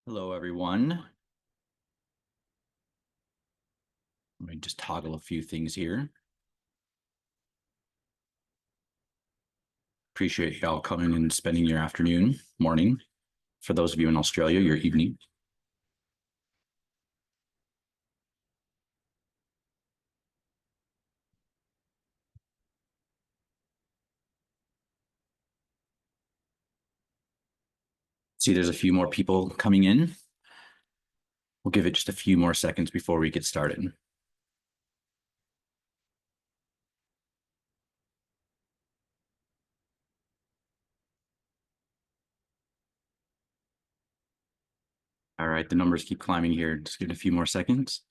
Hello, everyone. Let me just toggle a few things here. Appreciate y'all coming and spending your afternoon, morning. For those of you in Australia, your evening. See, there's a few more people coming in. We'll give it just a few more seconds before we get started. All right, the numbers keep climbing here. Just give it a few more seconds.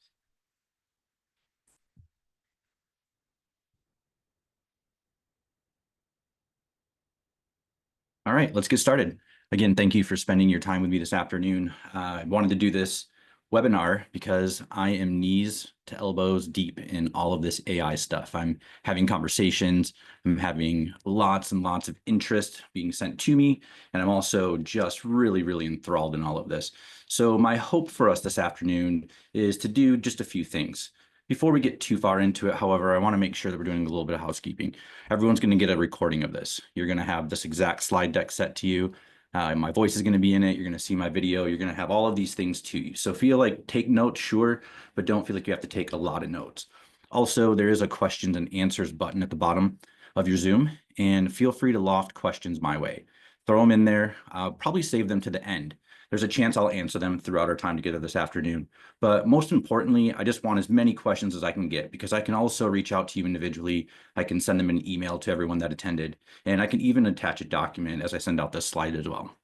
All right, let's get started. Again, thank you for spending your time with me this afternoon. I wanted to do this webinar because I am knees to elbows deep in all of this AI stuff. I'm having conversations, I'm having lots and lots of interest being sent to me, and I'm also just really enthralled in all of this. So my hope for us this afternoon is to do just a few things. Before we get too far into it, however, I want to make sure that we're doing a little bit of housekeeping. Everyone's going to get a recording of this. You're going to have this exact slide deck set to you. My voice is going to be in it. You're going to see my video. You're going to have all of these things to you. So feel like take notes, sure, but don't feel like you have to take a lot of notes. Also, there is a questions and answers button at the bottom of your Zoom, and feel free to loft questions my way. Throw them in there. I'll probably save them to the end. There's a chance I'll answer them throughout our time together this afternoon. But most importantly, I just want as many questions as I can get because I can also reach out to you individually. I can send them an email to everyone that attended, and I can even attach a document as I send out this slide as well.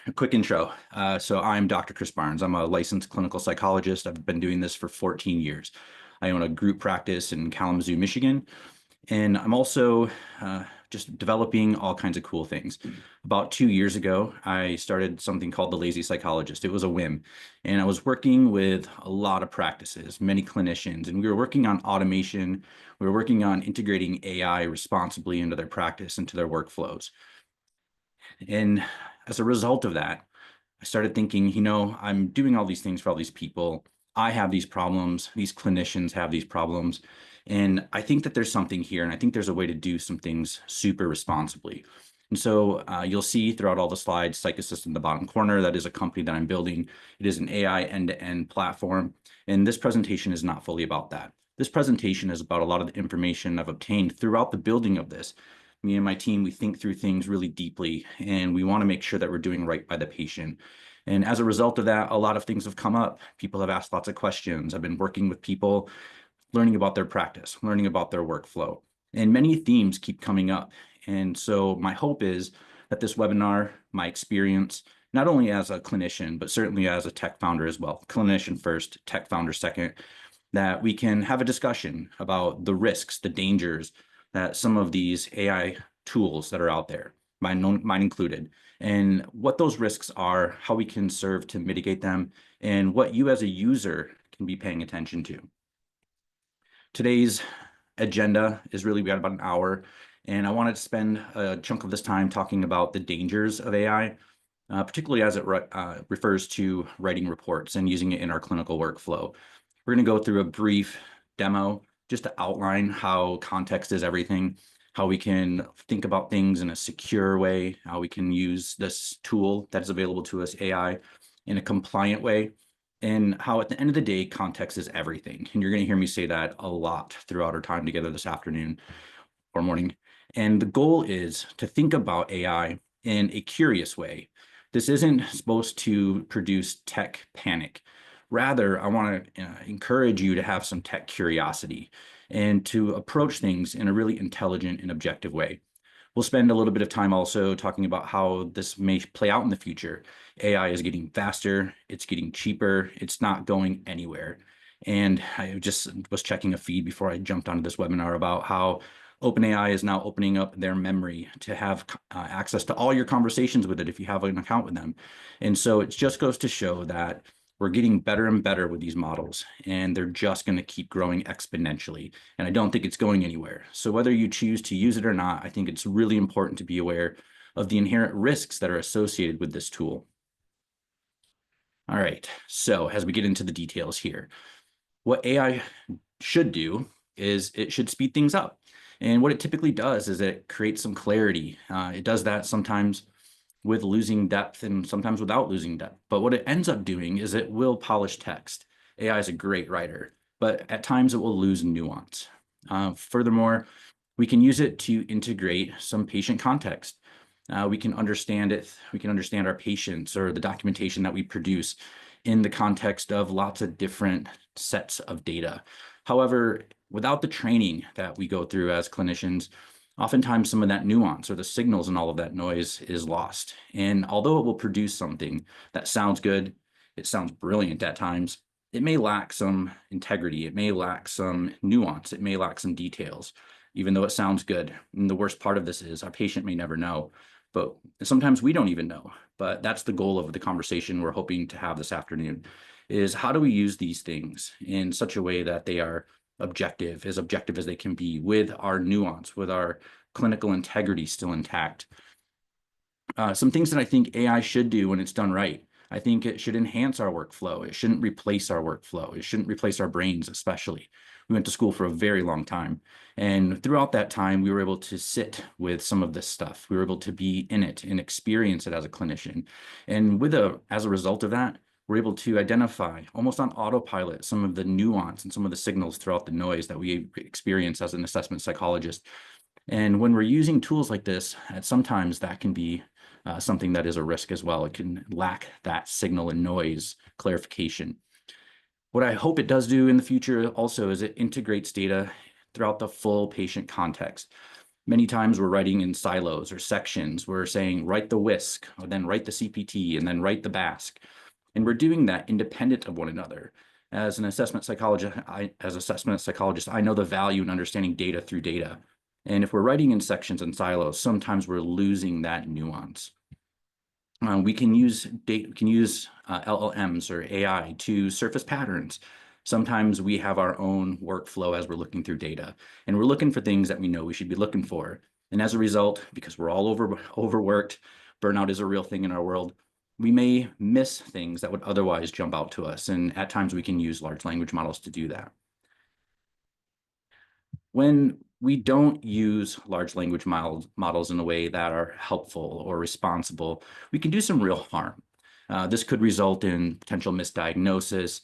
A quick intro. So I'm Dr. Chris Barnes. I'm a licensed clinical psychologist. I've been doing this for 14 years. I own a group practice in Kalamazoo, Michigan, and I'm also just developing all kinds of cool things. About 2 years ago, I started something called the Lazy Psychologist. It was a whim. And I was working with a lot of practices, many clinicians, and we were working on automation. We were working on integrating AI responsibly into their practice, into their workflows. And as a result of that, I started thinking, I'm doing all these things for all these people. I have these problems. These clinicians have these problems. And I think that there's something here, and I think there's a way to do some things super responsibly. And so you'll see throughout all the slides, PsychAssist in the bottom corner, that is a company that I'm building. It is an AI end-to-end platform. And this presentation is not fully about that. This presentation is about a lot of the information I've obtained throughout the building of this. Me and my team, we think through things really deeply, and we want to make sure that we're doing right by the patient. And as a result of that, a lot of things have come up. People have asked lots of questions. I've been working with people, learning about their practice, learning about their workflow, and many themes keep coming up. And so my hope is that this webinar, my experience, not only as a clinician, but certainly as a tech founder as well, clinician first, tech founder second, that we can have a discussion about the risks, the dangers that some of these AI tools that are out there, mine included, and what those risks are, how we can serve to mitigate them, and what you as a user can be paying attention to. Today's agenda is really, we got about an hour, and I wanted to spend a chunk of this time talking about the dangers of AI, particularly as it refers to writing reports and using it in our clinical workflow. We're going to go through a brief demo just to outline how context is everything, how we can think about things in a secure way, how we can use this tool that is available to us, AI, in a compliant way, and how at the end of the day, context is everything. And you're going to hear me say that a lot throughout our time together this afternoon or morning. And the goal is to think about AI in a curious way. This isn't supposed to produce tech panic. Rather, I want to encourage you to have some tech curiosity and to approach things in a really intelligent and objective way. We'll spend a little bit of time also talking about how this may play out in the future. AI is getting faster, it's getting cheaper, it's not going anywhere. And I just was checking a feed before I jumped onto this webinar about how OpenAI is now opening up their memory to have access to all your conversations with it if you have an account with them. And so it just goes to show that we're getting better and better with these models, and they're just going to keep growing exponentially. And I don't think it's going anywhere. So whether you choose to use it or not, I think it's really important to be aware of the inherent risks that are associated with this tool. All right, so as we get into the details here, what AI should do is it should speed things up. And what it typically does is it creates some clarity. It does that sometimes with losing depth and sometimes without losing depth. But what it ends up doing is it will polish text. AI is a great writer, but at times it will lose nuance. Furthermore, we can use it to integrate some patient context. We can understand it. We can understand our patients or the documentation that we produce in the context of lots of different sets of data. However, without the training that we go through as clinicians, oftentimes some of that nuance or the signals and all of that noise is lost. And although it will produce something that sounds good, it sounds brilliant at times, it may lack some integrity. It may lack some nuance. It may lack some details, even though it sounds good. And the worst part of this is our patient may never know, but sometimes we don't even know. But that's the goal of the conversation we're hoping to have this afternoon, is how do we use these things in such a way that they are objective as they can be, with our nuance, with our clinical integrity still intact. Some things that I think AI should do when it's done right. I think it should enhance our workflow. It shouldn't replace our workflow. It shouldn't replace our brains, especially. We went to school for a very long time. And throughout that time, we were able to sit with some of this stuff. We were able to be in it and experience it as a clinician. And as a result of that, we're able to identify almost on autopilot some of the nuance and some of the signals throughout the noise that we experience as an assessment psychologist. And when we're using tools like this, sometimes that can be something that is a risk as well. It can lack that signal and noise clarification. What I hope it does do in the future also is it integrates data throughout the full patient context. Many times we're writing in silos or sections. We're saying, write the WISC, or then write the CPT, and then write the BASC. And we're doing that independent of one another. As an assessment psychologist, I know the value in understanding data through data. And if we're writing in sections and silos, sometimes we're losing that nuance. We can use LLMs or AI to surface patterns. Sometimes we have our own workflow as we're looking through data, and we're looking for things that we know we should be looking for. And as a result, because we're all overworked, burnout is a real thing in our world, we may miss things that would otherwise jump out to us. And at times we can use large language models to do that. When we don't use large language models in a way that are helpful or responsible, we can do some real harm. This could result in potential misdiagnosis.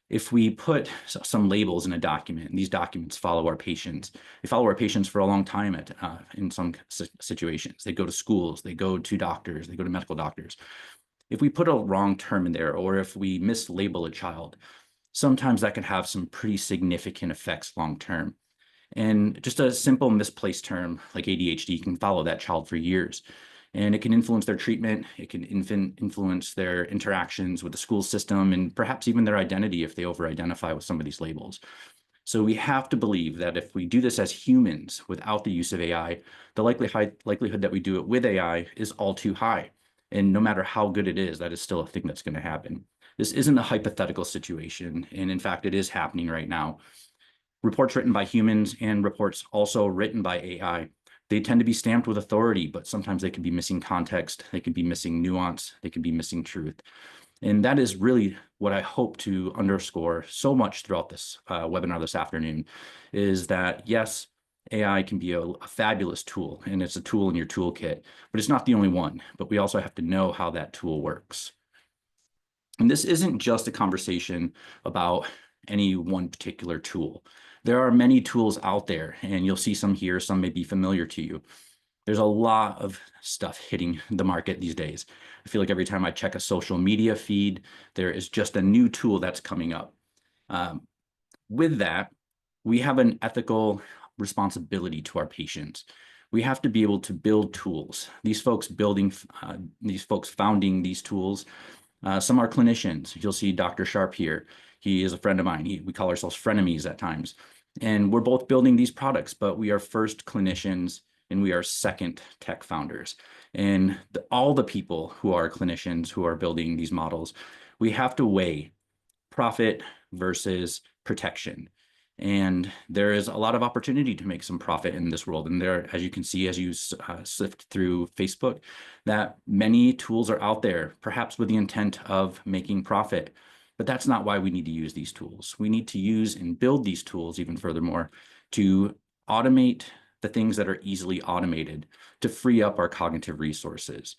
If we put some labels in a document, and these documents follow our patients, they follow our patients for a long time in some situations. They go to schools, they go to doctors, they go to medical doctors. If we put a wrong term in there, or if we mislabel a child, sometimes that can have some pretty significant effects long term. And just a simple misplaced term like ADHD can follow that child for years. And it can influence their treatment. It can influence their interactions with the school system and perhaps even their identity if they over-identify with some of these labels. So we have to believe that if we do this as humans without the use of AI, the likelihood that we do it with AI is all too high. And no matter how good it is, that is still a thing that's going to happen. This isn't a hypothetical situation. And in fact, it is happening right now. Reports written by humans and reports also written by AI, they tend to be stamped with authority, but sometimes they can be missing context, they can be missing nuance, they can be missing truth. And that is really what I hope to underscore so much throughout this webinar this afternoon, is that yes, AI can be a fabulous tool, and it's a tool in your toolkit, but it's not the only one. But we also have to know how that tool works. And this isn't just a conversation about any one particular tool. There are many tools out there, and you'll see some here, some may be familiar to you. There's a lot of stuff hitting the market these days. I feel like every time I check a social media feed, there is just a new tool that's coming up. With that, we have an ethical responsibility to our patients. We have to be able to build tools. These folks founding these tools, some are clinicians. You'll see Dr. Sharp here. He is a friend of mine. We call ourselves frenemies at times. And we're both building these products, but we are first clinicians and we are second tech founders. And all the people who are clinicians who are building these models, we have to weigh profit versus protection. And there is a lot of opportunity to make some profit in this world. And there, as you can see, as you sift through Facebook, that many tools are out there, perhaps with the intent of making profit. But that's not why we need to use these tools. We need to use and build these tools even furthermore to automate the things that are easily automated, to free up our cognitive resources.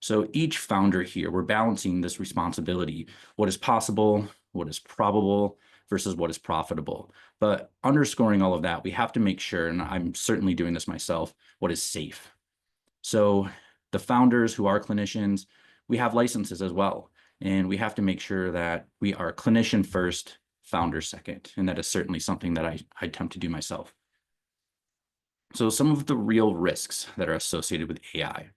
So each founder here, we're balancing this responsibility, what is possible, what is probable versus what is profitable. But underscoring all of that, we have to make sure, and I'm certainly doing this myself, what is safe. So the founders who are clinicians, we have licenses as well. And we have to make sure that we are clinician first, founder second. And that is certainly something that I attempt to do myself. So some of the real risks that are associated with AI.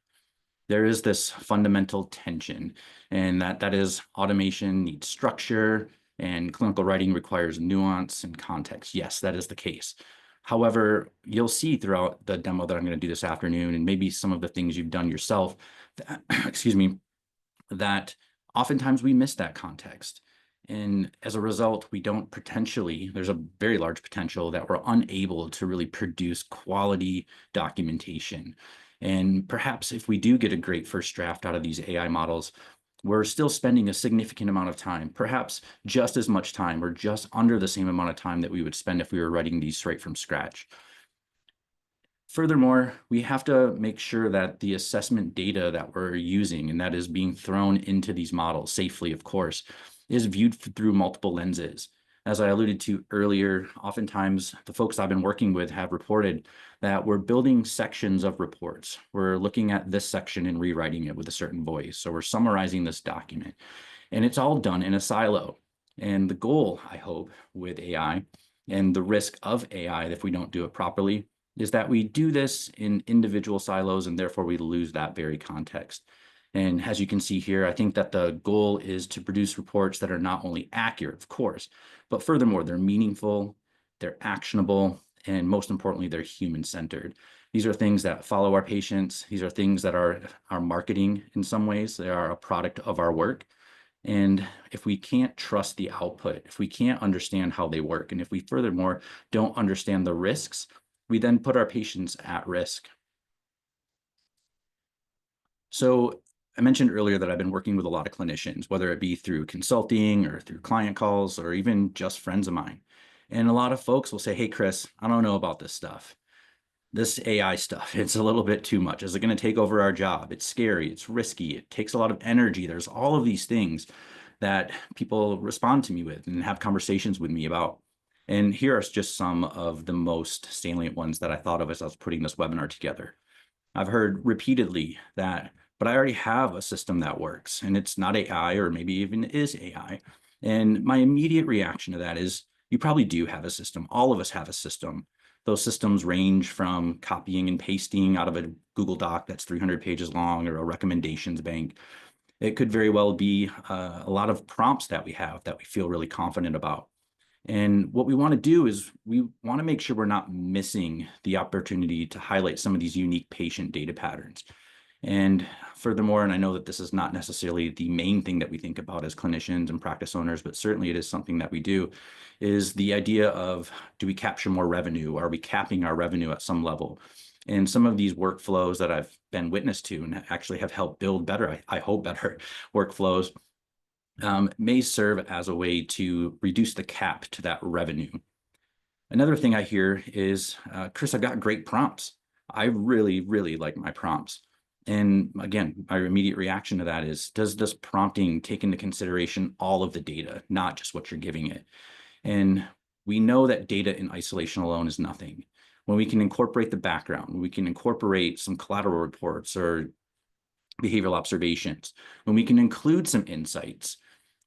There is this fundamental tension, and that is automation needs structure and clinical writing requires nuance and context. Yes, that is the case. However, you'll see throughout the demo that I'm going to do this afternoon, and maybe some of the things you've done yourself, that, excuse me, that oftentimes we miss that context. And as a result, we don't there's a very large potential that we're unable to really produce quality documentation. And perhaps if we do get a great first draft out of these AI models, we're still spending a significant amount of time, perhaps just as much time or just under the same amount of time that we would spend if we were writing these straight from scratch. Furthermore, we have to make sure that the assessment data that we're using and that is being thrown into these models safely, of course, is viewed through multiple lenses. As I alluded to earlier, oftentimes the folks I've been working with have reported that we're building sections of reports. We're looking at this section and rewriting it with a certain voice. So we're summarizing this document, and it's all done in a silo. And the goal, I hope, with AI and the risk of AI, if we don't do it properly, is that we do this in individual silos and therefore we lose that very context. And as you can see here, I think that the goal is to produce reports that are not only accurate, of course, but furthermore, they're meaningful, they're actionable, and most importantly, they're human-centered. These are things that follow our patients. These are things that are our marketing in some ways. They are a product of our work. And if we can't trust the output, if we can't understand how they work, and if we furthermore don't understand the risks, we then put our patients at risk. So I mentioned earlier that I've been working with a lot of clinicians, whether it be through consulting or through client calls or even just friends of mine. And a lot of folks will say, hey, Chris, I don't know about this stuff. This AI stuff, it's a little bit too much. Is it going to take over our job? It's scary. It's risky. It takes a lot of energy. There's all of these things that people respond to me with and have conversations with me about. And here are just some of the most salient ones that I thought of as I was putting this webinar together. I've heard repeatedly that, but I already have a system that works and it's not AI or maybe even is AI. And my immediate reaction to that is you probably do have a system. All of us have a system. Those systems range from copying and pasting out of a Google Doc that's 300 pages long or a recommendations bank. It could very well be a lot of prompts that we have that we feel really confident about. And what we want to do is we want to make sure we're not missing the opportunity to highlight some of these unique patient data patterns. And furthermore, and I know that this is not necessarily the main thing that we think about as clinicians and practice owners, but certainly it is something that we do, is the idea of, do we capture more revenue? Are we capping our revenue at some level? And some of these workflows that I've been witness to and actually have helped build better, I hope better workflows, may serve as a way to reduce the cap to that revenue. Another thing I hear is, Chris, I've got great prompts. I really, really like my prompts. And again, my immediate reaction to that is, does this prompting take into consideration all of the data, not just what you're giving it? And we know that data in isolation alone is nothing. When we can incorporate the background, we can incorporate some collateral reports or behavioral observations, when we can include some insights,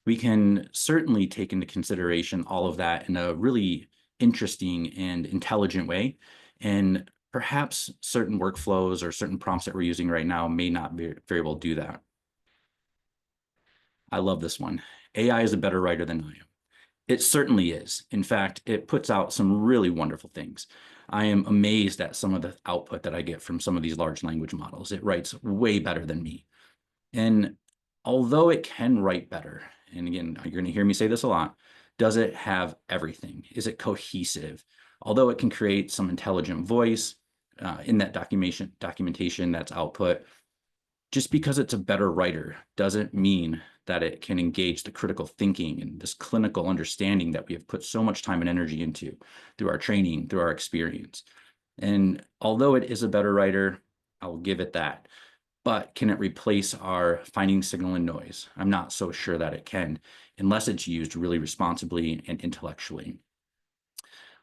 we can certainly take into consideration all of that in a really interesting and intelligent way. And perhaps certain workflows or certain prompts that we're using right now may not very well do that. I love this one. AI is a better writer than I am. It certainly is. In fact, it puts out some really wonderful things. I am amazed at some of the output that I get from some of these large language models. It writes way better than me. And although it can write better, and again, you're going to hear me say this a lot, Does it have everything? Is it cohesive? Although it can create some intelligent voice in that documentation that's output, just because it's a better writer doesn't mean that it can engage the critical thinking and this clinical understanding that we have put so much time and energy into through our training, through our experience. And although it is a better writer, I'll give it that. But can it replace our finding signal and noise? I'm not so sure that it can, unless it's used really responsibly and intellectually.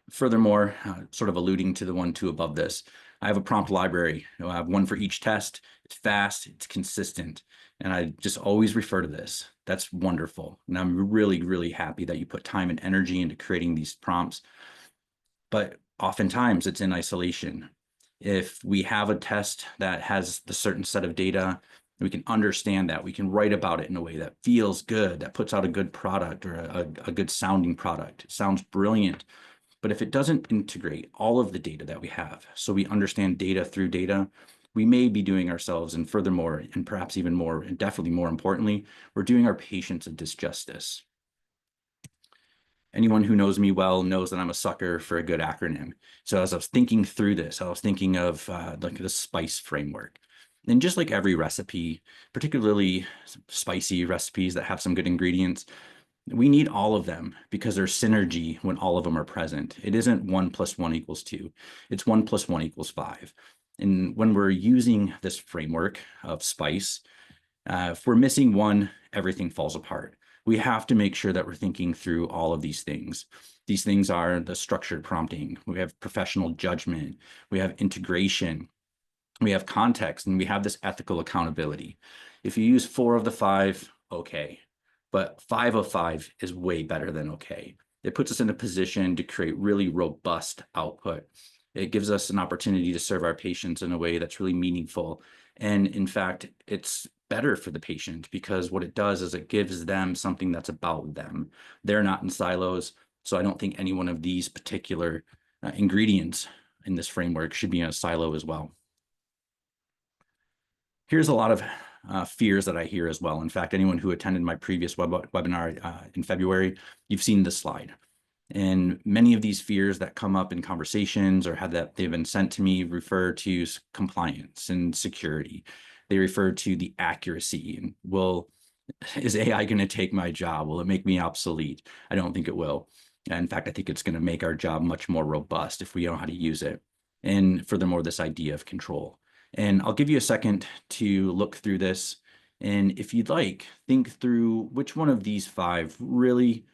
Furthermore, sort of alluding to the 1-2 above this, I have a prompt library. I have one for each test. It's fast, it's consistent, and I just always refer to this. That's wonderful. And I'm really, really happy that you put time and energy into creating these prompts. But oftentimes it's in isolation. If we have a test that has the certain set of data, we can understand that. We can write about it in a way that feels good, that puts out a good product or a good sounding product. It sounds brilliant. But if it doesn't integrate all of the data that we have, so we understand data through data, we may be doing ourselves, and furthermore, and perhaps even more, and definitely more importantly, we're doing our patients a disjustice. Anyone who knows me well knows that I'm a sucker for a good acronym. So as I was thinking through this, I was thinking of like the SPICE framework. And just like every recipe, particularly spicy recipes that have some good ingredients, we need all of them because there's synergy when all of them are present. It isn't 1 + 1 = 2. It's 1 + 1 = 5. And when we're using this framework of SPICE, if we're missing one, everything falls apart. We have to make sure that we're thinking through all of these things. These things are the structured prompting. We have professional judgment. We have integration. We have context, and we have this ethical accountability. If you use 4 of the 5, okay. But 5 of 5 is way better than okay. It puts us in a position to create really robust output. It gives us an opportunity to serve our patients in a way that's really meaningful. And in fact, it's better for the patient because what it does is it gives them something that's about them. They're not in silos. So I don't think any one of these particular ingredients in this framework should be in a silo as well. Here's a lot of fears that I hear as well. In fact, anyone who attended my previous webinar in February, you've seen this slide. And many of these fears that come up in conversations or they've been sent to me refer to compliance and security. They refer to the accuracy and is AI going to take my job? Will it make me obsolete? I don't think it will. In fact, I think it's going to make our job much more robust if we know how to use it. And furthermore, this idea of control. And I'll give you a second to look through this. And if you'd like, think through which one of these 5 really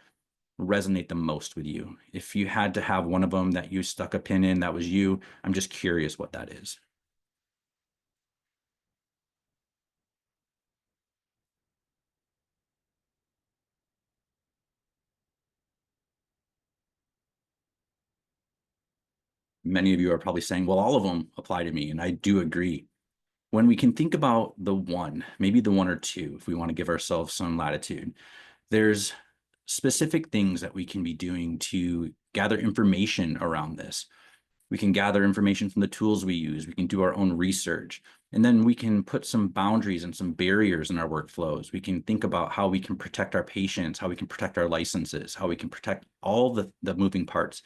resonate the most with you. If you had to have one of them that you stuck a pin in, that was you, I'm just curious what that is. Many of you are probably saying, well, all of them apply to me, and I do agree. When we can think about the one, maybe the 1 or 2, if we want to give ourselves some latitude, there's specific things that we can be doing to gather information around this. We can gather information from the tools we use. We can do our own research. And then we can put some boundaries and some barriers in our workflows. We can think about how we can protect our patients, how we can protect our licenses, how we can protect all the moving parts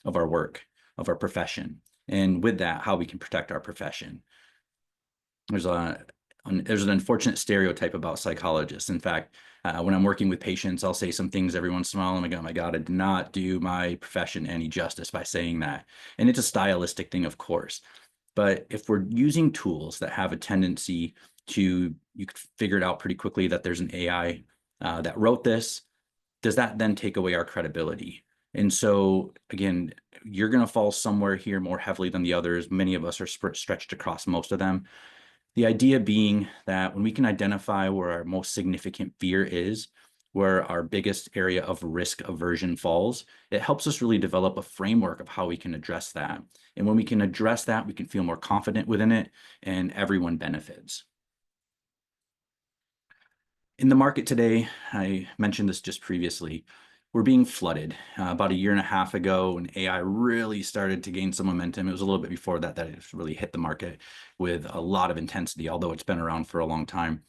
of our work, of our profession. And with that, how we can protect our profession. There's an unfortunate stereotype about psychologists. In fact, when I'm working with patients, I'll say some things every once in a while, and I go, oh my God, I did not do my profession any justice by saying that. And it's a stylistic thing, of course. But if we're using tools that have a tendency to, you could figure it out pretty quickly that there's an AI that wrote this, does that then take away our credibility? And so, again, you're going to fall somewhere here more heavily than the others. Many of us are stretched across most of them. The idea being that when we can identify where our most significant fear is, where our biggest area of risk aversion falls, it helps us really develop a framework of how we can address that. And when we can address that, we can feel more confident within it, and everyone benefits. In the market today, I mentioned this just previously, we're being flooded. About a year and a half ago, when AI really started to gain some momentum, it was a little bit before that it really hit the market with a lot of intensity, although it's been around for a long time.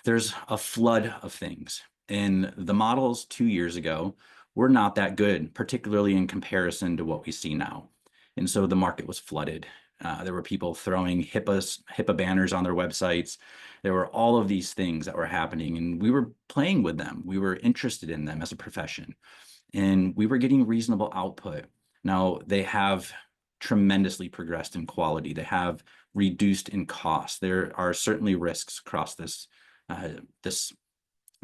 There's a flood of things. And the models 2 years ago were not that good, particularly in comparison to what we see now. And so the market was flooded. There were people throwing HIPAA banners on their websites. There were all of these things that were happening, and we were playing with them. We were interested in them as a profession, and we were getting reasonable output. Now, they have tremendously progressed in quality. They have reduced in cost. There are certainly risks across this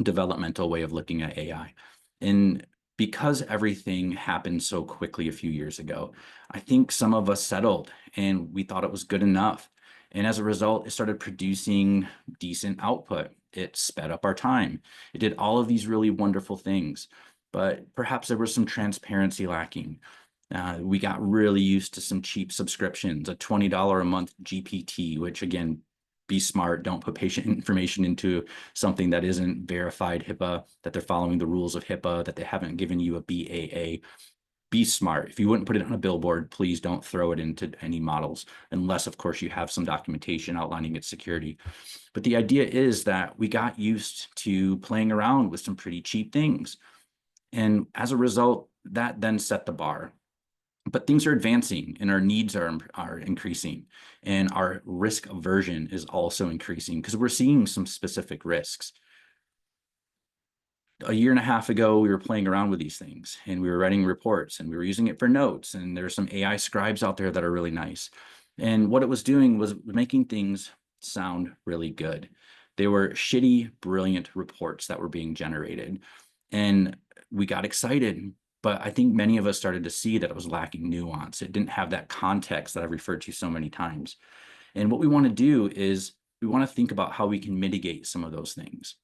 developmental way of looking at AI. And because everything happened so quickly a few years ago, I think some of us settled and we thought it was good enough. And as a result, it started producing decent output. It sped up our time. It did all of these really wonderful things, but perhaps there was some transparency lacking. We got really used to some cheap subscriptions, a $20 a month GPT, which again, be smart, don't put patient information into something that isn't verified HIPAA, that they're following the rules of HIPAA, that they haven't given you a BAA. Be smart. If you wouldn't put it on a billboard, please don't throw it into any models, unless of course you have some documentation outlining its security. But the idea is that we got used to playing around with some pretty cheap things. And as a result, that then set the bar. But things are advancing and our needs are increasing, and our risk aversion is also increasing because we're seeing some specific risks. A year and a half ago, we were playing around with these things and we were writing reports and we were using it for notes, and there's some AI scribes out there that are really nice. And what it was doing was making things sound really good. They were shitty, brilliant reports that were being generated. And we got excited, but I think many of us started to see that it was lacking nuance. It didn't have that context that I've referred to so many times. And what we want to do is we want to think about how we can mitigate some of those things.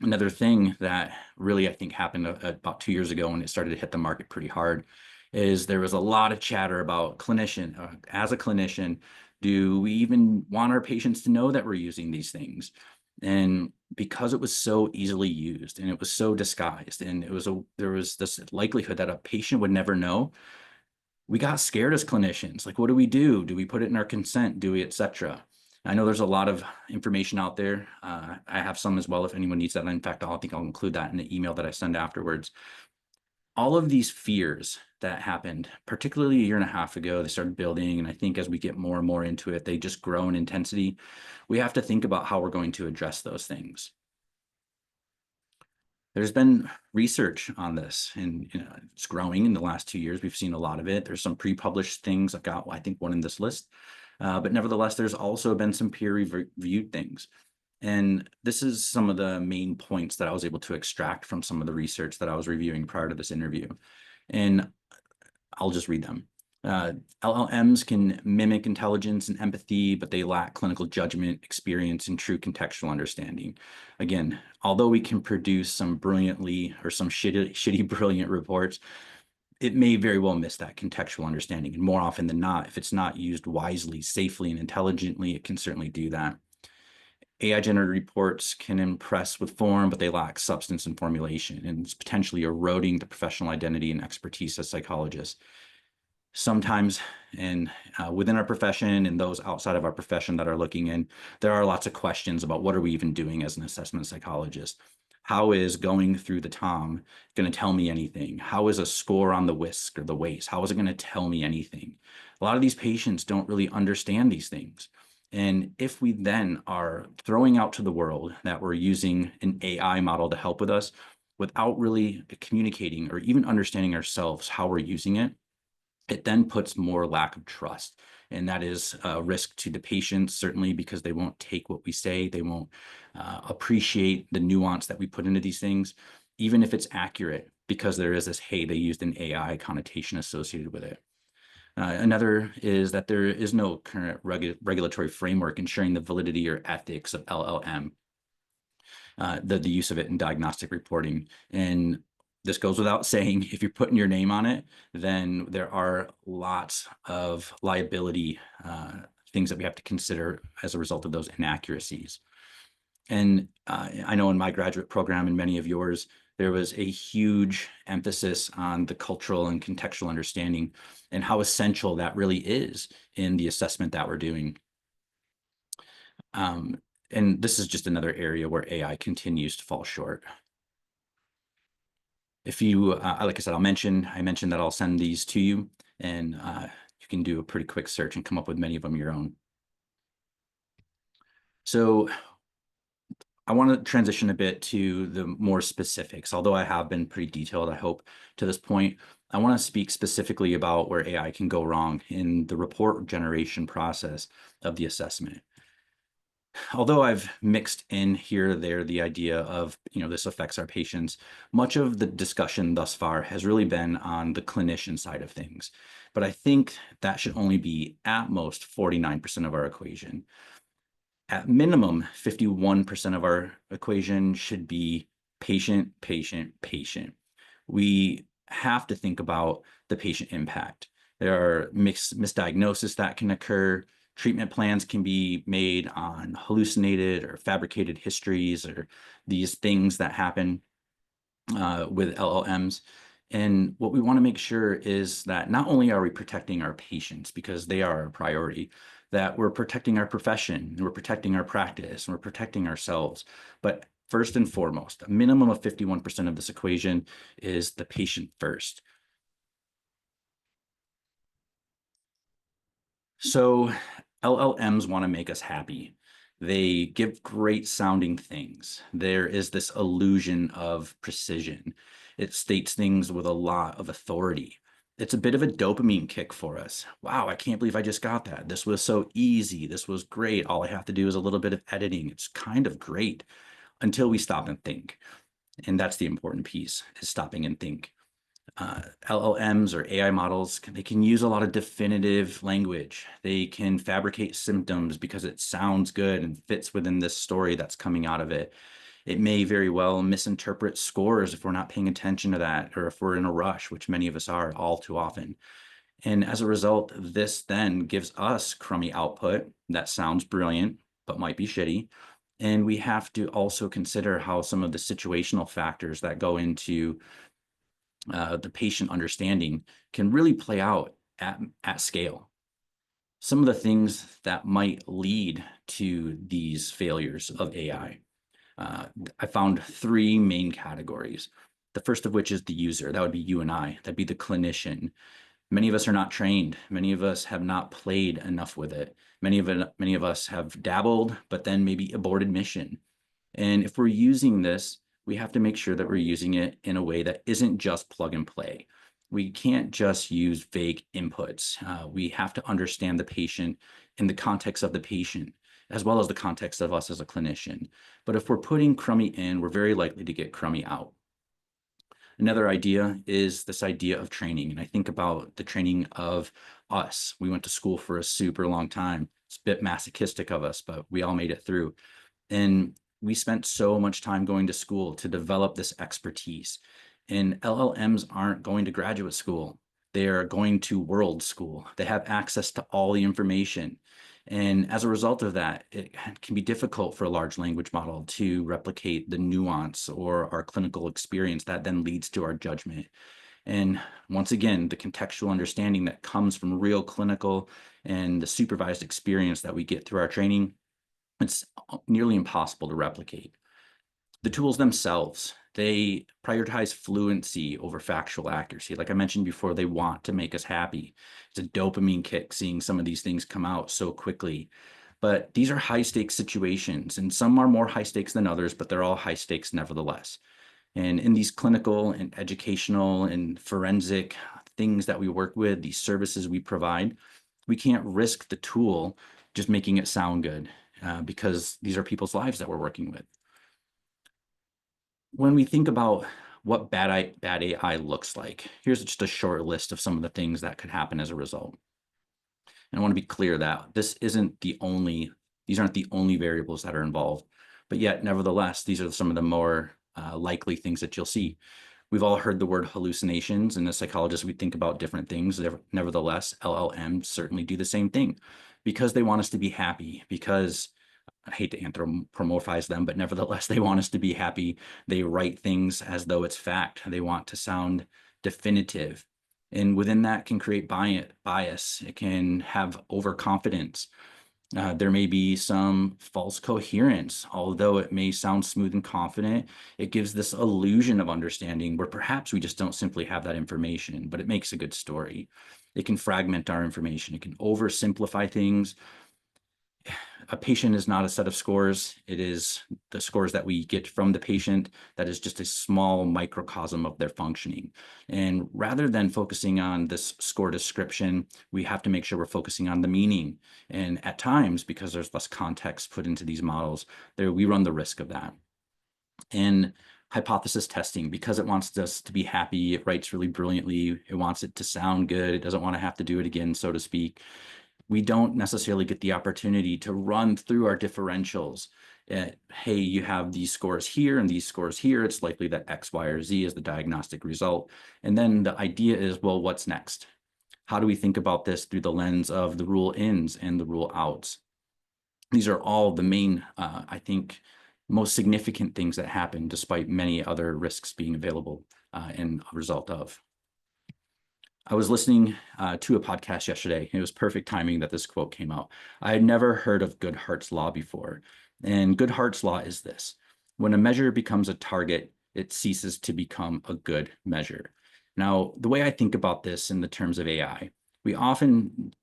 Another thing that really I think happened about 2 years ago when it started to hit the market pretty hard is there was a lot of chatter about as a clinician, do we even want our patients to know that we're using these things? And because it was so easily used and it was so disguised, and there was this likelihood that a patient would never know, we got scared as clinicians. Like, what do we do? Do we put it in our consent? Do we, et cetera? I know there's a lot of information out there. I have some as well if anyone needs that. In fact, I think I'll include that in the email that I send afterwards. All of these fears that happened, particularly a year and a half ago, they started building. And I think as we get more and more into it, they just grow in intensity. We have to think about how we're going to address those things. There's been research on this, and it's growing in the last 2 years. We've seen a lot of it. There's some pre-published things. I've got, I think, one in this list. But nevertheless, there's also been some peer-reviewed things. And this is some of the main points that I was able to extract from some of the research that I was reviewing prior to this interview. And I'll just read them. LLMs can mimic intelligence and empathy, but they lack clinical judgment, experience, and true contextual understanding. Again, although we can produce some brilliantly or some shitty brilliant reports, it may very well miss that contextual understanding. And more often than not, if it's not used wisely, safely, and intelligently, it can certainly do that. AI-generated reports can impress with form, but they lack substance and formulation, and it's potentially eroding the professional identity and expertise as psychologists. Sometimes within our profession and those outside of our profession that are looking in, there are lots of questions about what are we even doing as an assessment psychologist? How is going through the TOM going to tell me anything? How is a score on the WISC or the WACE? How is it going to tell me anything? A lot of these patients don't really understand these things. And if we then are throwing out to the world that we're using an AI model to help with us without really communicating or even understanding ourselves how we're using it, it then puts more lack of trust. And that is a risk to the patients, certainly, because they won't take what we say. They won't appreciate the nuance that we put into these things, even if it's accurate, because there is this, hey, they used an AI connotation associated with it. Another is that there is no current regulatory framework ensuring the validity or ethics of LLM, the use of it in diagnostic reporting. And this goes without saying, if you're putting your name on it, then there are lots of liability things that we have to consider as a result of those inaccuracies. And I know in my graduate program and many of yours, there was a huge emphasis on the cultural and contextual understanding and how essential that really is in the assessment that we're doing. And this is just another area where AI continues to fall short. If you, like I said, I mentioned that I'll send these to you, and you can do a pretty quick search and come up with many of them your own. So I want to transition a bit to the more specifics, although I have been pretty detailed, I hope, to this point. I want to speak specifically about where AI can go wrong in the report generation process of the assessment. Although I've mixed in here or there the idea of, this affects our patients, much of the discussion thus far has really been on the clinician side of things. But I think that should only be at most 49% of our equation. At minimum, 51% of our equation should be patient, patient, patient. We have to think about the patient impact. There are misdiagnoses that can occur. Treatment plans can be made on hallucinated or fabricated histories or these things that happen with LLMs. And what we want to make sure is that not only are we protecting our patients, because they are our priority, that we're protecting our profession, and we're protecting our practice, and we're protecting ourselves. But first and foremost, a minimum of 51% of this equation is the patient first. So LLMs want to make us happy. They give great sounding things. There is this illusion of precision. It states things with a lot of authority. It's a bit of a dopamine kick for us. Wow, I can't believe I just got that. This was so easy. This was great. All I have to do is a little bit of editing. It's kind of great until we stop and think. And that's the important piece, is stopping and think. LLMs or AI models, they can use a lot of definitive language. They can fabricate symptoms because it sounds good and fits within this story that's coming out of it. It may very well misinterpret scores if we're not paying attention to that, or if we're in a rush, which many of us are all too often. And as a result, this then gives us crummy output that sounds brilliant, but might be shitty. And we have to also consider how some of the situational factors that go into the patient understanding can really play out at scale. Some of the things that might lead to these failures of AI. I found three main categories. The first of which is the user. That would be you and I. That'd be the clinician. Many of us are not trained. Many of us have not played enough with it. Many of us have dabbled, but then maybe aborted mission. And if we're using this, we have to make sure that we're using it in a way that isn't just plug and play. We can't just use vague inputs. We have to understand the patient in the context of the patient, as well as the context of us as a clinician. But if we're putting crummy in, we're very likely to get crummy out. Another idea is this idea of training. And I think about the training of us. We went to school for a super long time. It's a bit masochistic of us, but we all made it through. And we spent so much time going to school to develop this expertise. And LLMs aren't going to graduate school. They are going to world school. They have access to all the information. And as a result of that, it can be difficult for a large language model to replicate the nuance or our clinical experience that then leads to our judgment. And once again, the contextual understanding that comes from real clinical and the supervised experience that we get through our training, it's nearly impossible to replicate. The tools themselves, they prioritize fluency over factual accuracy. Like I mentioned before, they want to make us happy. It's a dopamine kick seeing some of these things come out so quickly. But these are high stakes situations, and some are more high stakes than others, but they're all high stakes nevertheless. And in these clinical and educational and forensic things that we work with, these services we provide, we can't risk the tool just making it sound good because these are people's lives that we're working with. When we think about what bad AI looks like, here's just a short list of some of the things that could happen as a result. And I want to be clear that these aren't the only variables that are involved, but yet nevertheless, these are some of the more likely things that you'll see. We've all heard the word hallucinations, and as psychologists, we think about different things. Nevertheless, LLMs certainly do the same thing because they want us to be happy, because I hate to anthropomorphize them, but nevertheless, they want us to be happy. They write things as though it's fact. They want to sound definitive. And within that can create bias. It can have overconfidence. There may be some false coherence. Although it may sound smooth and confident, it gives this illusion of understanding where perhaps we just don't simply have that information, but it makes a good story. It can fragment our information. It can oversimplify things. A patient is not a set of scores. It is the scores that we get from the patient that is just a small microcosm of their functioning. And rather than focusing on this score description, we have to make sure we're focusing on the meaning. And at times, because there's less context put into these models, we run the risk of that. And hypothesis testing, because it wants us to be happy, it writes really brilliantly, it wants it to sound good, it doesn't want to have to do it again, so to speak. We don't necessarily get the opportunity to run through our differentials. Hey, you have these scores here and these scores here. It's likely that X, Y, or Z is the diagnostic result. And then the idea is, well, what's next? How do we think about this through the lens of the rule ins and the rule outs? These are all the main, I think, most significant things that happen despite many other risks being available and a result of. I was listening to a podcast yesterday. It was perfect timing that this quote came out. I had never heard of Goodhart's law before. And Goodhart's law is this: when a measure becomes a target, it ceases to become a good measure. Now, the way I think about this in the terms of AI, we often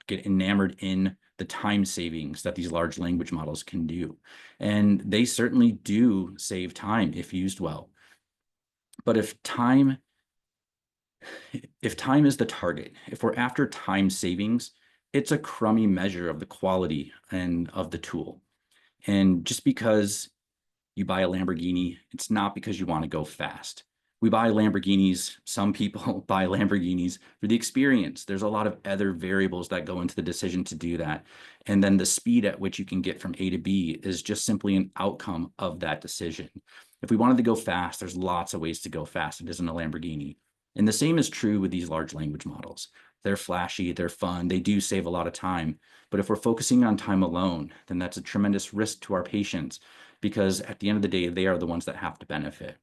get enamored in the time savings that these large language models can do. And they certainly do save time if used well. But if time is the target, if we're after time savings, it's a crummy measure of the quality and of the tool. And just because you buy a Lamborghini, it's not because you want to go fast. We buy Lamborghinis, some people buy Lamborghinis for the experience. There's a lot of other variables that go into the decision to do that. And then the speed at which you can get from A to B is just simply an outcome of that decision. If we wanted to go fast, there's lots of ways to go fast. It isn't a Lamborghini. And the same is true with these large language models. They're flashy, they're fun, they do save a lot of time. But if we're focusing on time alone, then that's a tremendous risk to our patients, because at the end of the day, they are the ones that have to benefit.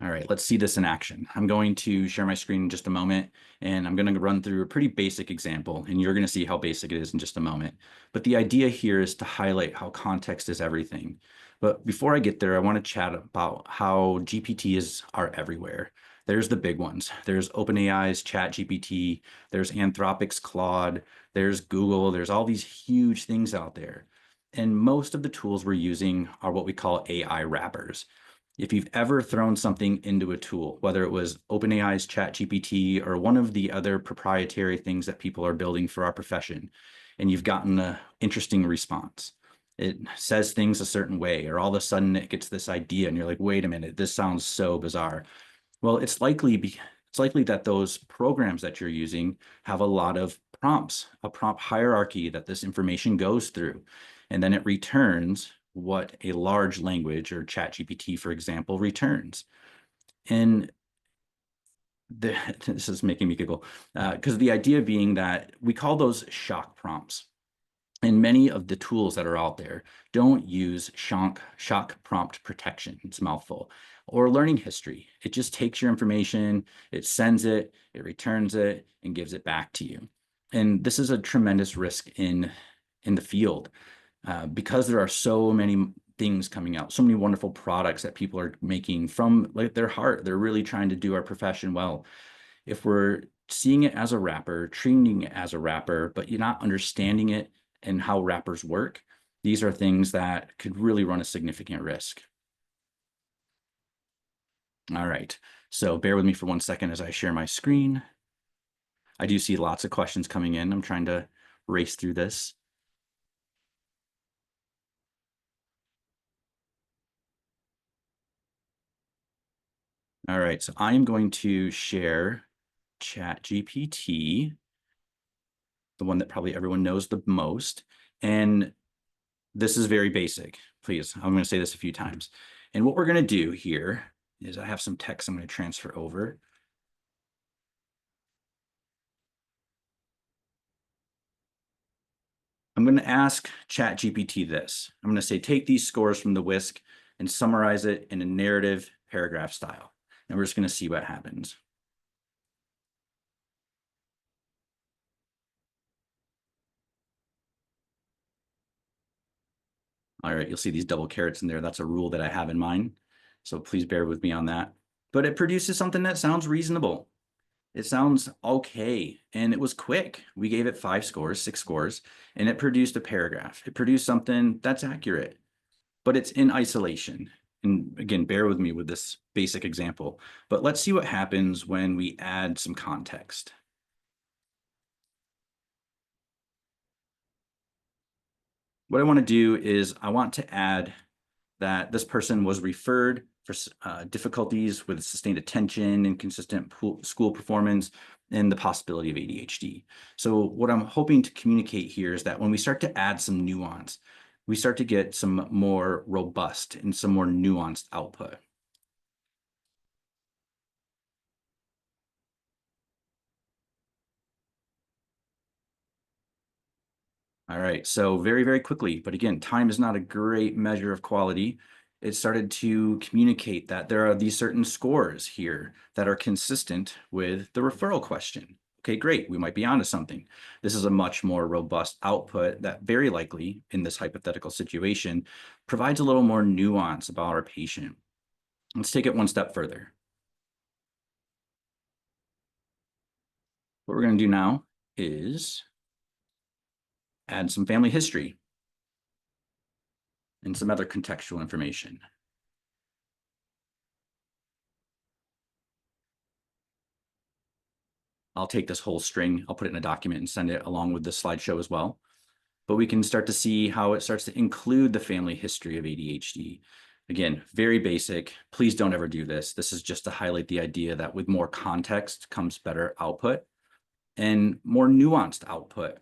All right, let's see this in action. I'm going to share my screen in just a moment, and I'm going to run through a pretty basic example, and you're going to see how basic it is in just a moment. But the idea here is to highlight how context is everything. But before I get there, I want to chat about how GPTs are everywhere. There's the big ones. There's OpenAI's ChatGPT, there's Anthropic's Claude, there's Google, there's all these huge things out there. And most of the tools we're using are what we call AI wrappers. If you've ever thrown something into a tool, whether it was OpenAI's ChatGPT or one of the other proprietary things that people are building for our profession, and you've gotten an interesting response, it says things a certain way, or all of a sudden it gets this idea and you're like, wait a minute, this sounds so bizarre. Well, it's likely that those programs that you're using have a lot of prompts, a prompt hierarchy that this information goes through, and then it returns what a large language or ChatGPT, for example, returns. And this is making me giggle, because the idea being that we call those shock prompts. And many of the tools that are out there don't use shock prompt protection, it's a mouthful, or learning history. It just takes your information, it sends it, it returns it, and gives it back to you. And this is a tremendous risk in the field, because there are so many things coming out, so many wonderful products that people are making from like their heart. They're really trying to do our profession well. If we're seeing it as a wrapper, treating it as a wrapper, but you're not understanding it and how wrappers work, these are things that could really run a significant risk. All right, so bear with me for 1 second as I share my screen. I do see lots of questions coming in. I'm trying to race through this. All right, so I am going to share ChatGPT, the one that probably everyone knows the most. And this is very basic. Please, I'm going to say this a few times. And what we're going to do here is I have some text I'm going to transfer over. I'm going to ask ChatGPT this. I'm going to say, take these scores from the WISC and summarize it in a narrative paragraph style. And we're just going to see what happens. All right, you'll see these double carets in there. That's a rule that I have in mind. So please bear with me on that. But it produces something that sounds reasonable. It sounds okay. And it was quick. We gave it 5 scores, 6 scores, and it produced a paragraph. It produced something that's accurate, but it's in isolation. And again, bear with me with this basic example. But let's see what happens when we add some context. What I want to do is I want to add that this person was referred for difficulties with sustained attention, inconsistent school performance, and the possibility of ADHD. So what I'm hoping to communicate here is that when we start to add some nuance, we start to get some more robust and some more nuanced output. All right, so very, very quickly, but again, time is not a great measure of quality. It started to communicate that there are these certain scores here that are consistent with the referral question. Okay, great, we might be onto something. This is a much more robust output that very likely, in this hypothetical situation, provides a little more nuance about our patient. Let's take it one step further. What we're gonna do now is add some family history and some other contextual information. I'll take this whole string, I'll put it in a document and send it along with the slideshow as well. But we can start to see how it starts to include the family history of ADHD. Again, very basic. Please don't ever do this. This is just to highlight the idea that with more context comes better output and more nuanced output.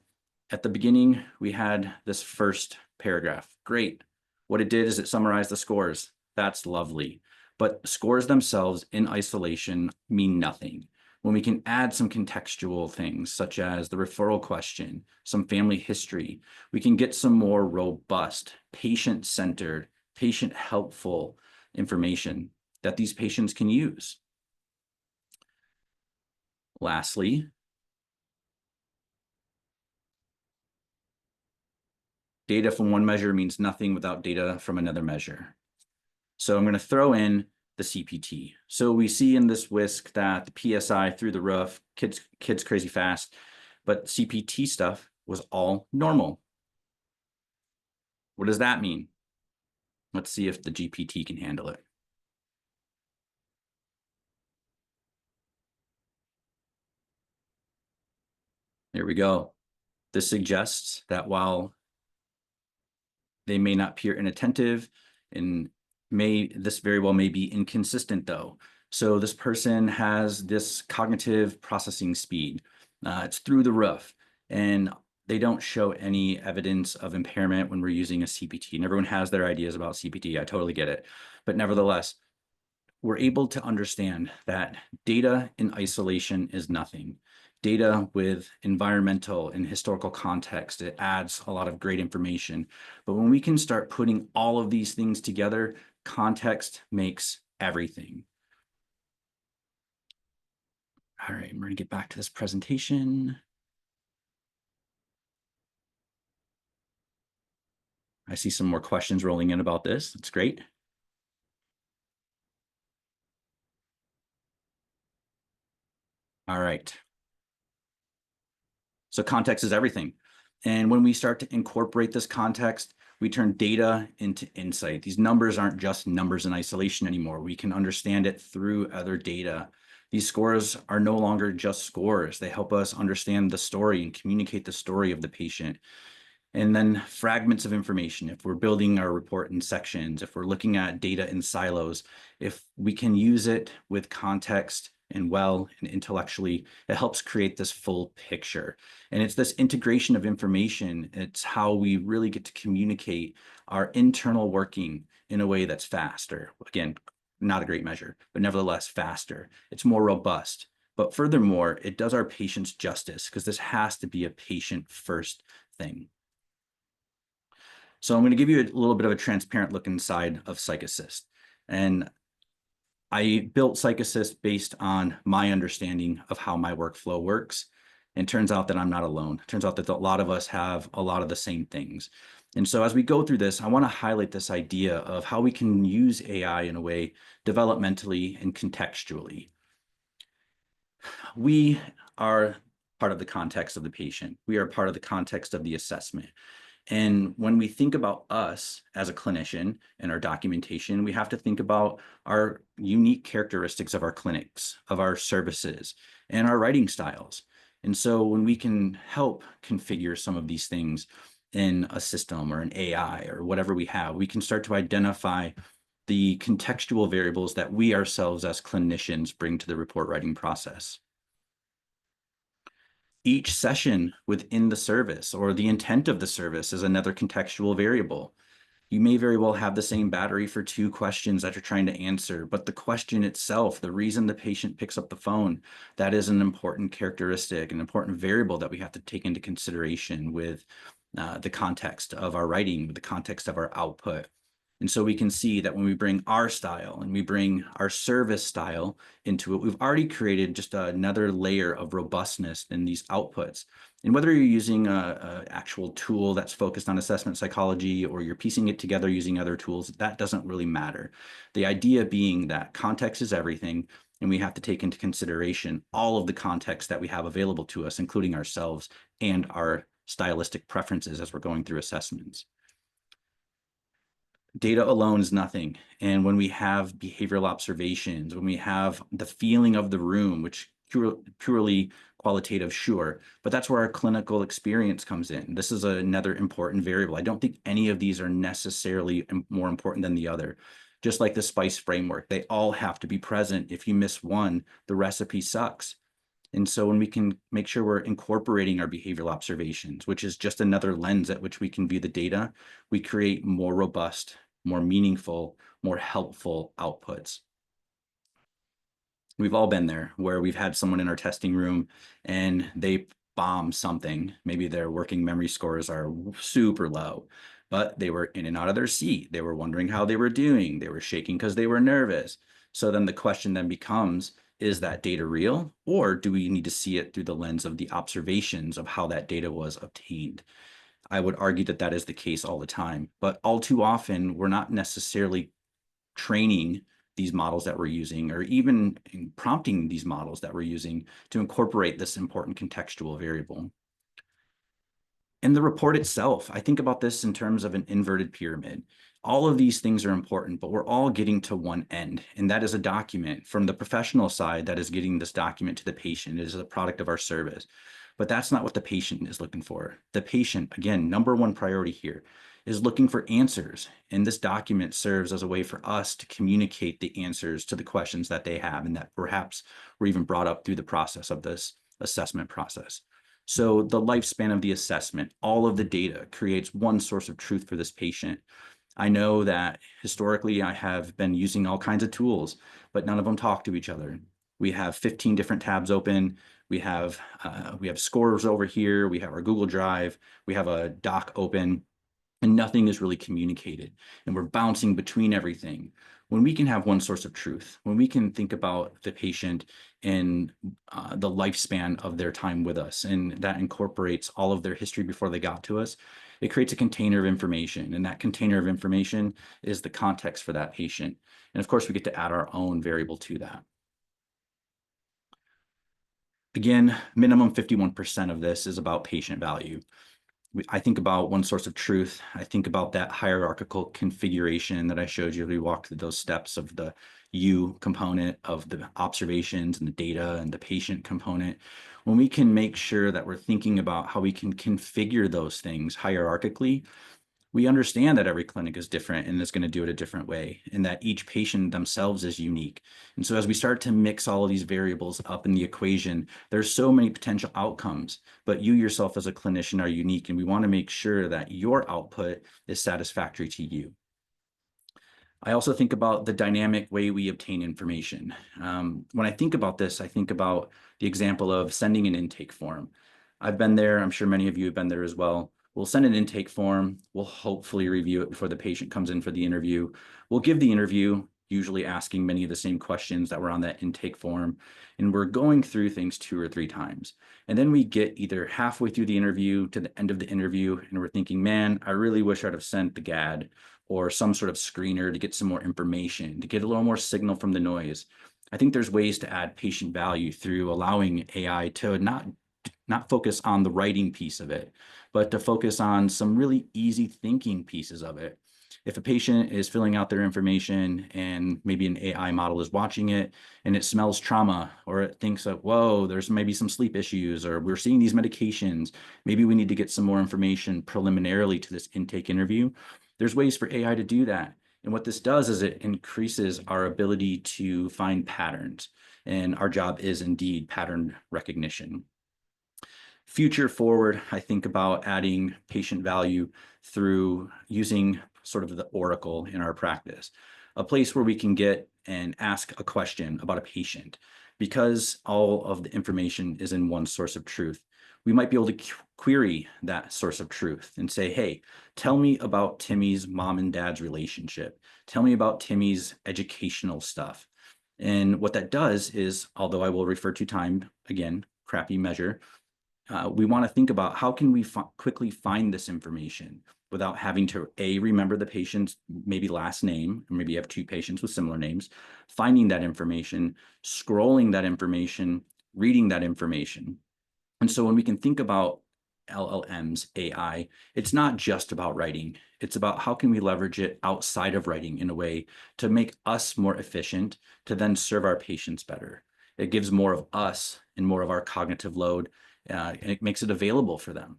At the beginning, we had this first paragraph. Great. What it did is it summarized the scores. That's lovely. But scores themselves in isolation mean nothing. When we can add some contextual things, such as the referral question, some family history, we can get some more robust, patient-centered, patient-helpful information that these patients can use. Lastly, data from one measure means nothing without data from another measure. So I'm going to throw in the CPT. So we see in this whisk that the PSI through the roof, kids crazy fast, but CPT stuff was all normal. What does that mean? Let's see if the GPT can handle it. There we go. This suggests that while they may not appear inattentive, and this very well may be inconsistent though. So this person has this cognitive processing speed. It's through the roof, and they don't show any evidence of impairment when we're using a CPT. And everyone has their ideas about CPT. I totally get it. But nevertheless, we're able to understand that data in isolation is nothing. Data with environmental and historical context, it adds a lot of great information. But when we can start putting all of these things together, context makes everything. All right, I'm going to get back to this presentation. I see some more questions rolling in about this. That's great. All right. So context is everything. And when we start to incorporate this context, we turn data into insight. These numbers aren't just numbers in isolation anymore. We can understand it through other data. These scores are no longer just scores. They help us understand the story and communicate the story of the patient. And then fragments of information, if we're building our report in sections, if we're looking at data in silos, if we can use it with context and well and intellectually, it helps create this full picture. And it's this integration of information. It's how we really get to communicate our internal working in a way that's faster. Again, not a great measure, but nevertheless faster. It's more robust. But furthermore, it does our patients justice because this has to be a patient first thing. So I'm going to give you a little bit of a transparent look inside of PsychAssist. And I built PsychAssist based on my understanding of how my workflow works. And it turns out that I'm not alone. It turns out that a lot of us have a lot of the same things. And so as we go through this, I want to highlight this idea of how we can use AI in a way developmentally and contextually. We are part of the context of the patient. We are part of the context of the assessment. And when we think about us as a clinician and our documentation, we have to think about our unique characteristics of our clinics, of our services, and our writing styles. And so when we can help configure some of these things in a system or an AI or whatever we have, we can start to identify the contextual variables that we ourselves as clinicians bring to the report writing process. Each session within the service or the intent of the service is another contextual variable. You may very well have the same battery for 2 questions that you're trying to answer, but the question itself, the reason the patient picks up the phone, that is an important characteristic, an important variable that we have to take into consideration with the context of our writing, with the context of our output. And so we can see that when we bring our style and we bring our service style into it, we've already created just another layer of robustness in these outputs. And whether you're using an actual tool that's focused on assessment psychology or you're piecing it together using other tools, that doesn't really matter. The idea being that context is everything, and we have to take into consideration all of the context that we have available to us, including ourselves and our stylistic preferences as we're going through assessments. Data alone is nothing. And when we have behavioral observations, when we have the feeling of the room, which purely qualitative, sure, but that's where our clinical experience comes in. This is another important variable. I don't think any of these are necessarily more important than the other. Just like the SPICE framework, they all have to be present. If you miss one, the recipe sucks. And so when we can make sure we're incorporating our behavioral observations, which is just another lens at which we can view the data, we create more robust, more meaningful, more helpful outputs. We've all been there where we've had someone in our testing room and they bomb something. Maybe their working memory scores are super low, but they were in and out of their seat. They were wondering how they were doing. They were shaking because they were nervous. So then the question then becomes, is that data real, or do we need to see it through the lens of the observations of how that data was obtained? I would argue that that is the case all the time, but all too often we're not necessarily training these models that we're using or even prompting these models that we're using to incorporate this important contextual variable. In the report itself, I think about this in terms of an inverted pyramid. All of these things are important, but we're all getting to one end, and that is a document. From the professional side, that is getting this document to the patient. It is a product of our service, but that's not what the patient is looking for. The patient, again, number one priority here, is looking for answers, and this document serves as a way for us to communicate the answers to the questions that they have and that perhaps were even brought up through the process of this assessment process. So the lifespan of the assessment, all of the data creates one source of truth for this patient. I know that historically I have been using all kinds of tools, but none of them talk to each other. We have 15 different tabs open. We have scores over here. We have our Google Drive. We have a doc open, and nothing is really communicated. And we're bouncing between everything. When we can have one source of truth, when we can think about the patient and the lifespan of their time with us, and that incorporates all of their history before they got to us, it creates a container of information. And that container of information is the context for that patient. And of course, we get to add our own variable to that. Again, minimum 51% of this is about patient value. I think about one source of truth. I think about that hierarchical configuration that I showed you. We walked through those steps of the U component of the observations and the data and the patient component. When we can make sure that we're thinking about how we can configure those things hierarchically, we understand that every clinic is different and is going to do it a different way, and that each patient themselves is unique. And so as we start to mix all of these variables up in the equation, there's so many potential outcomes, but you yourself as a clinician are unique, and we want to make sure that your output is satisfactory to you. I also think about the dynamic way we obtain information. When I think about this, I think about the example of sending an intake form. I've been there. I'm sure many of you have been there as well. We'll send an intake form. We'll hopefully review it before the patient comes in for the interview. We'll give the interview. usually asking many of the same questions that were on that intake form. And we're going through things 2 or 3 times. And then we get either halfway through the interview to the end of the interview, and we're thinking, man, I really wish I'd have sent the GAD or some sort of screener to get some more information, to get a little more signal from the noise. I think there's ways to add patient value through allowing AI to not focus on the writing piece of it, but to focus on some really easy thinking pieces of it. If a patient is filling out their information and maybe an AI model is watching it and it smells trauma, or it thinks that, whoa, there's maybe some sleep issues, or we're seeing these medications, maybe we need to get some more information preliminarily to this intake interview. There's ways for AI to do that. And what this does is it increases our ability to find patterns. And our job is indeed pattern recognition. Future forward, I think about adding patient value through using sort of the oracle in our practice, a place where we can get and ask a question about a patient. Because all of the information is in one source of truth, we might be able to query that source of truth and say, hey, tell me about Timmy's mom and dad's relationship. Tell me about Timmy's educational stuff. And what that does is, although I will refer to time, again, crappy measure, we want to think about how can we quickly find this information without having to remember the patient's maybe last name, or maybe you have 2 patients with similar names, finding that information, scrolling that information, reading that information. And so when we can think about LLMs, AI, it's not just about writing. It's about how can we leverage it outside of writing in a way to make us more efficient, to then serve our patients better. It gives more of us and more of our cognitive load, and it makes it available for them.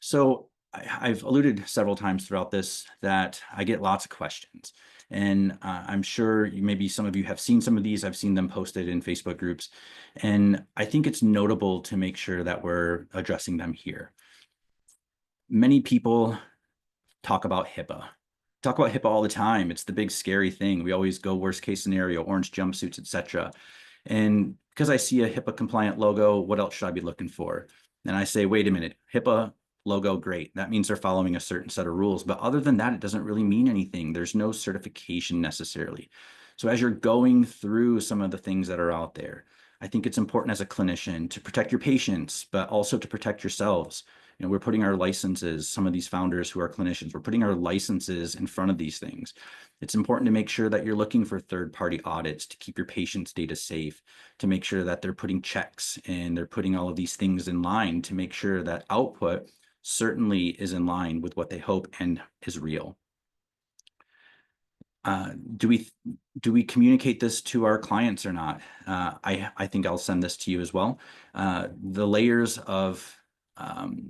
So I've alluded several times throughout this that I get lots of questions. And I'm sure maybe some of you have seen some of these. I've seen them posted in Facebook groups. And I think it's notable to make sure that we're addressing them here. Many people talk about HIPAA. Talk about HIPAA all the time. It's the big scary thing. We always go worst case scenario, orange jumpsuits, etc. And because I see a HIPAA compliant logo, what else should I be looking for? And I say, wait a minute, HIPAA logo, great. That means they're following a certain set of rules. But other than that, it doesn't really mean anything. There's no certification necessarily. So as you're going through some of the things that are out there, I think it's important as a clinician to protect your patients, but also to protect yourselves. You know, we're putting our licenses, some of these founders who are clinicians, we're putting our licenses in front of these things. It's important to make sure that you're looking for third-party audits to keep your patients' data safe, to make sure that they're putting checks and they're putting all of these things in line to make sure that output certainly is in line with what they hope and is real. Do we communicate this to our clients or not? I think I'll send this to you as well. The layers of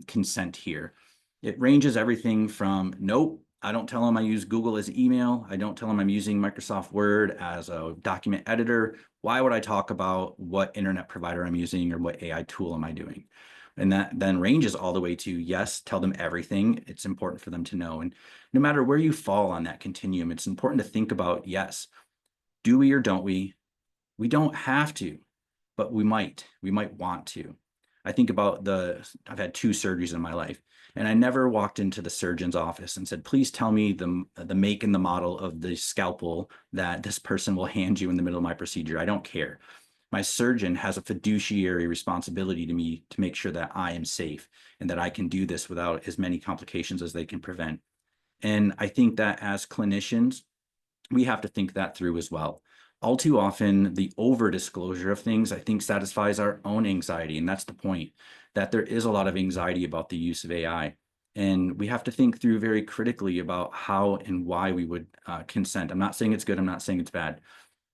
consent here. It ranges everything from, nope, I don't tell them I use Google as email. I don't tell them I'm using Microsoft Word as a document editor. Why would I talk about what internet provider I'm using or what AI tool am I doing? And that then ranges all the way to, yes, tell them everything. It's important for them to know. And no matter where you fall on that continuum, it's important to think about, yes, do we or don't we? We don't have to, but we might want to. I think about I've had 2 surgeries in my life, and I never walked into the surgeon's office and said, please tell me the make and the model of the scalpel that this person will hand you in the middle of my procedure. I don't care. My surgeon has a fiduciary responsibility to me to make sure that I am safe and that I can do this without as many complications as they can prevent. And I think that as clinicians, we have to think that through as well. All too often, the over disclosure of things, I think, satisfies our own anxiety. And that's the point, that there is a lot of anxiety about the use of AI. And we have to think through very critically about how and why we would consent. I'm not saying it's good. I'm not saying it's bad.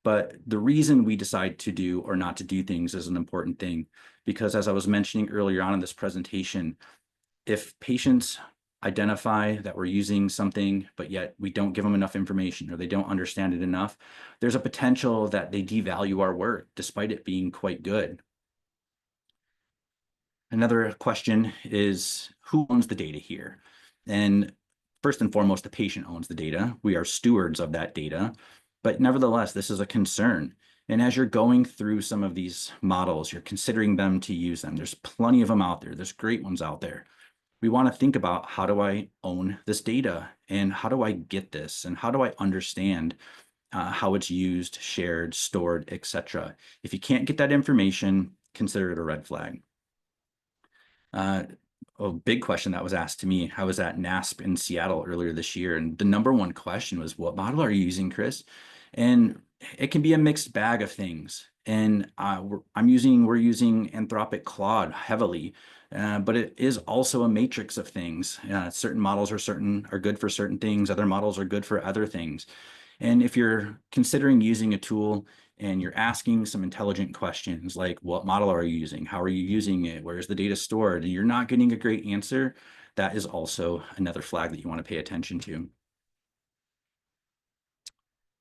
But the reason we decide to do or not to do things is an important thing, because as I was mentioning earlier on in this presentation, if patients identify that we're using something, but yet we don't give them enough information or they don't understand it enough, there's a potential that they devalue our work despite it being quite good. Another question is, who owns the data here? And first and foremost, the patient owns the data. We are stewards of that data. But nevertheless, this is a concern. And as you're going through some of these models, you're considering them to use them. There's plenty of them out there. There's great ones out there. we want to think about, how do I own this data, and how do I get this, and how do I understand how it's used, shared, stored, etc. If you can't get that information, consider it a red flag. A big question that was asked to me. I was at NASP in Seattle earlier this year, and the number one question was, what model are you using, Chris? And it can be a mixed bag of things. And we're using Anthropic Claude heavily, but it is also a matrix of things. Certain models are good for certain things. Other models are good for other things. And if you're considering using a tool and you're asking some intelligent questions like, what model are you using? How are you using it? Where is the data stored? And you're not getting a great answer, that is also another flag that you want to pay attention to.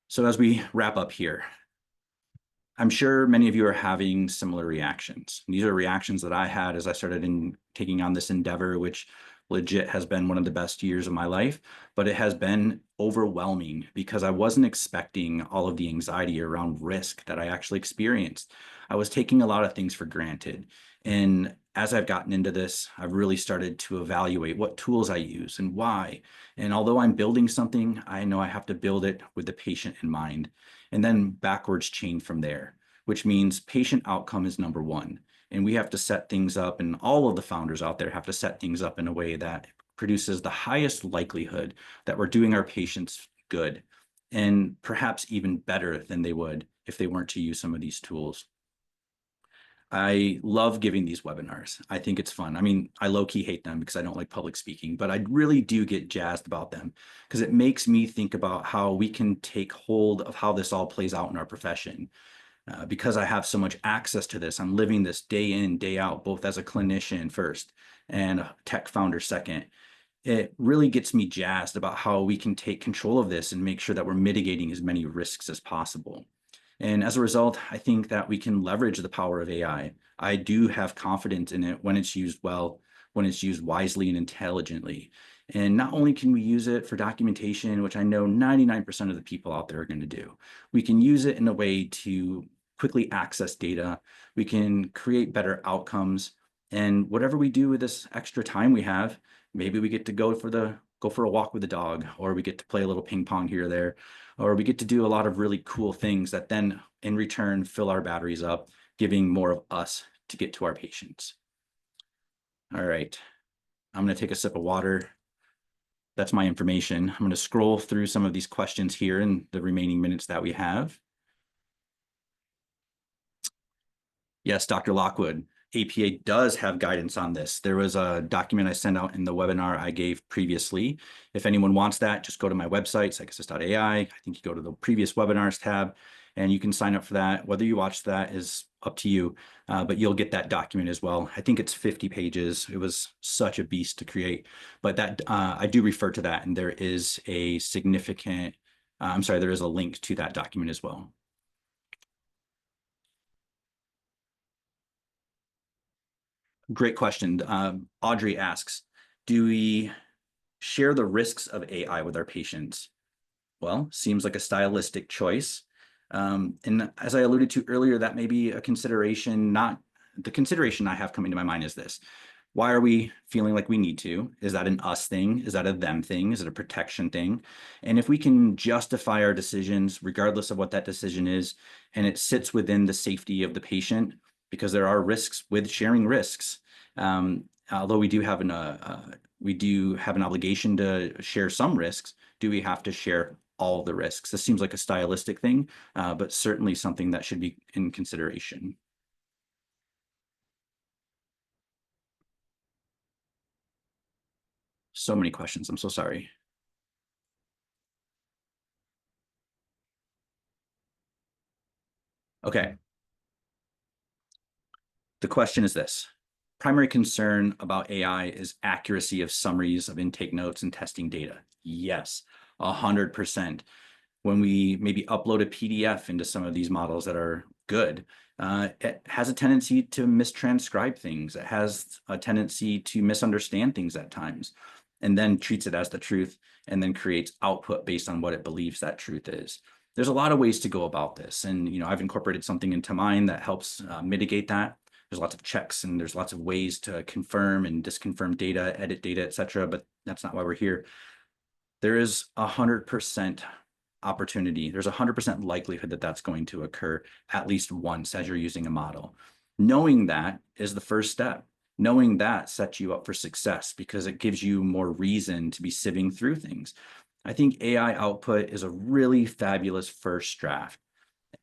So as we wrap up here, I'm sure many of you are having similar reactions. These are reactions that I had as I started taking on this endeavor, which legit has been one of the best years of my life, but it has been overwhelming because I wasn't expecting all of the anxiety around risk that I actually experienced. I was taking a lot of things for granted. And as I've gotten into this, I've really started to evaluate what tools I use and why. And although I'm building something, I know I have to build it with the patient in mind, and then backwards chain from there, which means patient outcome is number one. And we have to set things up, and all of the founders out there have to set things up in a way that produces the highest likelihood that we're doing our patients good, and perhaps even better than they would if they weren't to use some of these tools. I love giving these webinars. I think it's fun. I mean, I low-key hate them because I don't like public speaking, but I really do get jazzed about them because it makes me think about how we can take hold of how this all plays out in our profession. Because I have so much access to this, I'm living this day in, day out, both as a clinician first and a tech founder second. It really gets me jazzed about how we can take control of this and make sure that we're mitigating as many risks as possible. And as a result, I think that we can leverage the power of AI. I do have confidence in it when it's used well, when it's used wisely and intelligently. And not only can we use it for documentation, which I know 99% of the people out there are going to do, we can use it in a way to quickly access data. We can create better outcomes. And whatever we do with this extra time we have, maybe we get to go for a walk with the dog, or we get to play a little ping pong here or there, or we get to do a lot of really cool things that then in return fill our batteries up, giving more of us to get to our patients. All right, I'm going to take a sip of water. That's my information. I'm going to scroll through some of these questions here in the remaining minutes that we have. Yes, Dr. Lockwood, APA does have guidance on this. There was a document I sent out in the webinar I gave previously. If anyone wants that, just go to my website, psychologist.ai. I think you go to the previous webinars tab and you can sign up for that. Whether you watch that is up to you, but you'll get that document as well. I think it's 50 pages. It was such a beast to create, but that I do refer to that, and there is a significant, there is a link to that document as well. Great question. Audrey asks, do we share the risks of AI with our patients? Well, seems like a stylistic choice. And as I alluded to earlier, that may be a consideration. Not the consideration I have coming to my mind is this. Why are we feeling like we need to? Is that an us thing? Is that a them thing? Is it a protection thing? And if we can justify our decisions, regardless of what that decision is, and it sits within the safety of the patient, because there are risks with sharing risks. Although we do have an obligation to share some risks, do we have to share all the risks? This seems like a stylistic thing, but certainly something that should be in consideration. So many questions. I'm so sorry. Okay. The question is this. Primary concern about AI is accuracy of summaries of intake notes and testing data. Yes, 100%. When we maybe upload a PDF into some of these models that are good, it has a tendency to mistranscribe things. It has a tendency to misunderstand things at times, and then treats it as the truth, and then creates output based on what it believes that truth is. There's a lot of ways to go about this, and I've incorporated something into mine that helps mitigate that. there's lots of checks and there's lots of ways to confirm and disconfirm data, edit data, et cetera, but that's not why we're here. There is 100% opportunity. There's 100% likelihood that that's going to occur at least once as you're using a model. Knowing that is the first step. Knowing that sets you up for success because it gives you more reason to be sieving through things. I think AI output is a really fabulous first draft.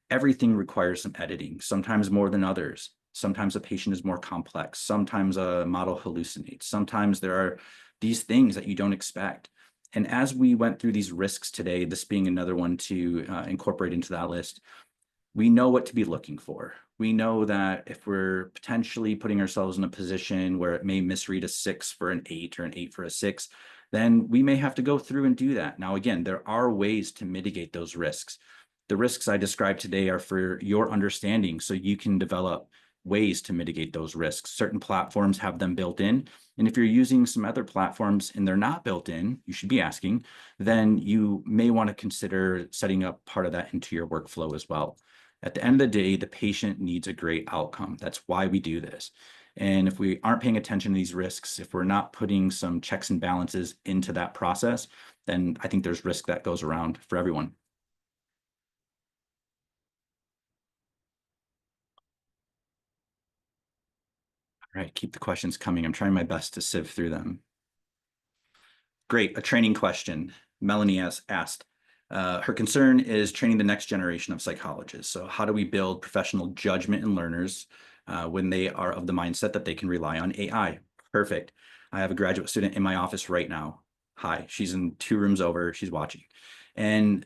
Everything requires some editing, sometimes more than others. Sometimes a patient is more complex. Sometimes a model hallucinates. Sometimes there are these things that you don't expect. And as we went through these risks today, this being another one to incorporate into that list, we know what to be looking for. We know that if we're potentially putting ourselves in a position where it may misread a 6 for an 8 or an 8 for a 6, then we may have to go through and do that. Now, again, there are ways to mitigate those risks. The risks I described today are for your understanding so you can develop ways to mitigate those risks. Certain platforms have them built in. And if you're using some other platforms and they're not built in, you should be asking, then you may want to consider setting up part of that into your workflow as well. At the end of the day, the patient needs a great outcome. That's why we do this. And if we aren't paying attention to these risks, if we're not putting some checks and balances into that process, then I think there's risk that goes around for everyone. All right, keep the questions coming. I'm trying my best to sieve through them. Great, a training question. Melanie has asked. Her concern is training the next generation of psychologists. So how do we build professional judgment in learners when they are of the mindset that they can rely on AI? Perfect. I have a graduate student in my office right now. Hi, she's in 2 rooms over. She's watching. And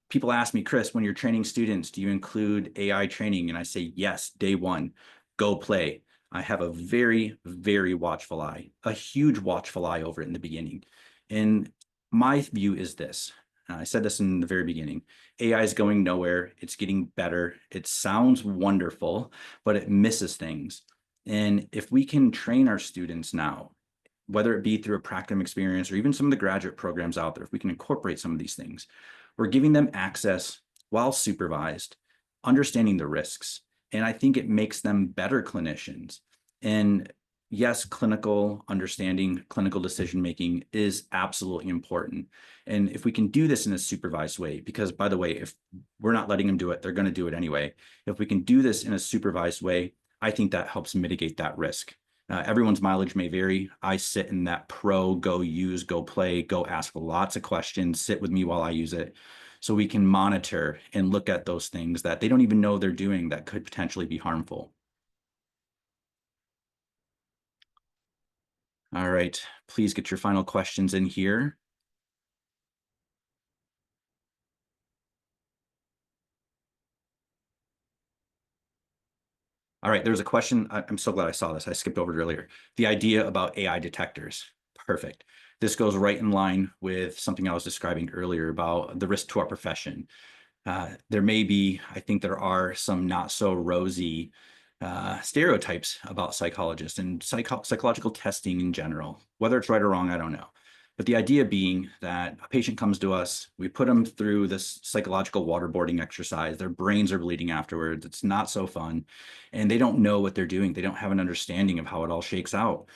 people ask me, Chris, when you're training students, do you include AI training? And I say, yes, day 1, go play. I have a very, very watchful eye, a huge watchful eye over it in the beginning. And my view is this. I said this in the very beginning. AI is going nowhere. It's getting better. It sounds wonderful, but it misses things. And if we can train our students now, whether it be through a practicum experience or even some of the graduate programs out there, if we can incorporate some of these things, we're giving them access while supervised, understanding the risks. And I think it makes them better clinicians. And yes, clinical understanding, clinical decision-making is absolutely important. And if we can do this in a supervised way, because by the way, if we're not letting them do it, they're going to do it anyway. If we can do this in a supervised way, I think that helps mitigate that risk. Everyone's mileage may vary. I sit in that pro, go use, go play, go ask lots of questions, sit with me while I use it. So we can monitor and look at those things that they don't even know they're doing that could potentially be harmful. All right, please get your final questions in here. All right, there's a question. I'm so glad I saw this. I skipped over it earlier. The idea about AI detectors. Perfect. This goes right in line with something I was describing earlier about the risk to our profession. There may be, I think there are some not so rosy stereotypes about psychologists and psychological testing in general. Whether it's right or wrong, I don't know. But the idea being that a patient comes to us, we put them through this psychological waterboarding exercise, their brains are bleeding afterwards, it's not so fun, and they don't know what they're doing. They don't have an understanding of how it all shakes out.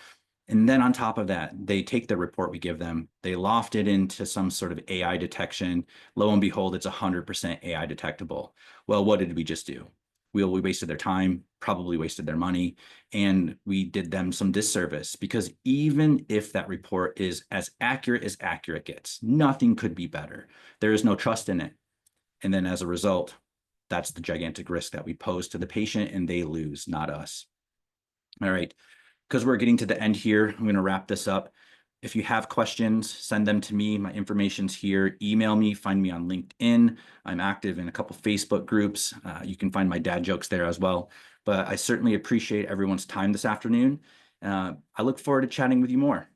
And then on top of that, they take the report we give them, they loft it into some sort of AI detection. Lo and behold, it's 100% AI detectable. Well, what did we just do? We wasted their time, probably wasted their money, and we did them some disservice because even if that report is as accurate gets, nothing could be better. There is no trust in it. And then as a result, that's the gigantic risk that we pose to the patient and they lose, not us. All right. Because we're getting to the end here, I'm going to wrap this up. If you have questions, send them to me. My information's here. Email me, find me on LinkedIn. I'm active in a couple Facebook groups. You can find my dad jokes there as well. But I certainly appreciate everyone's time this afternoon. I look forward to chatting with you more.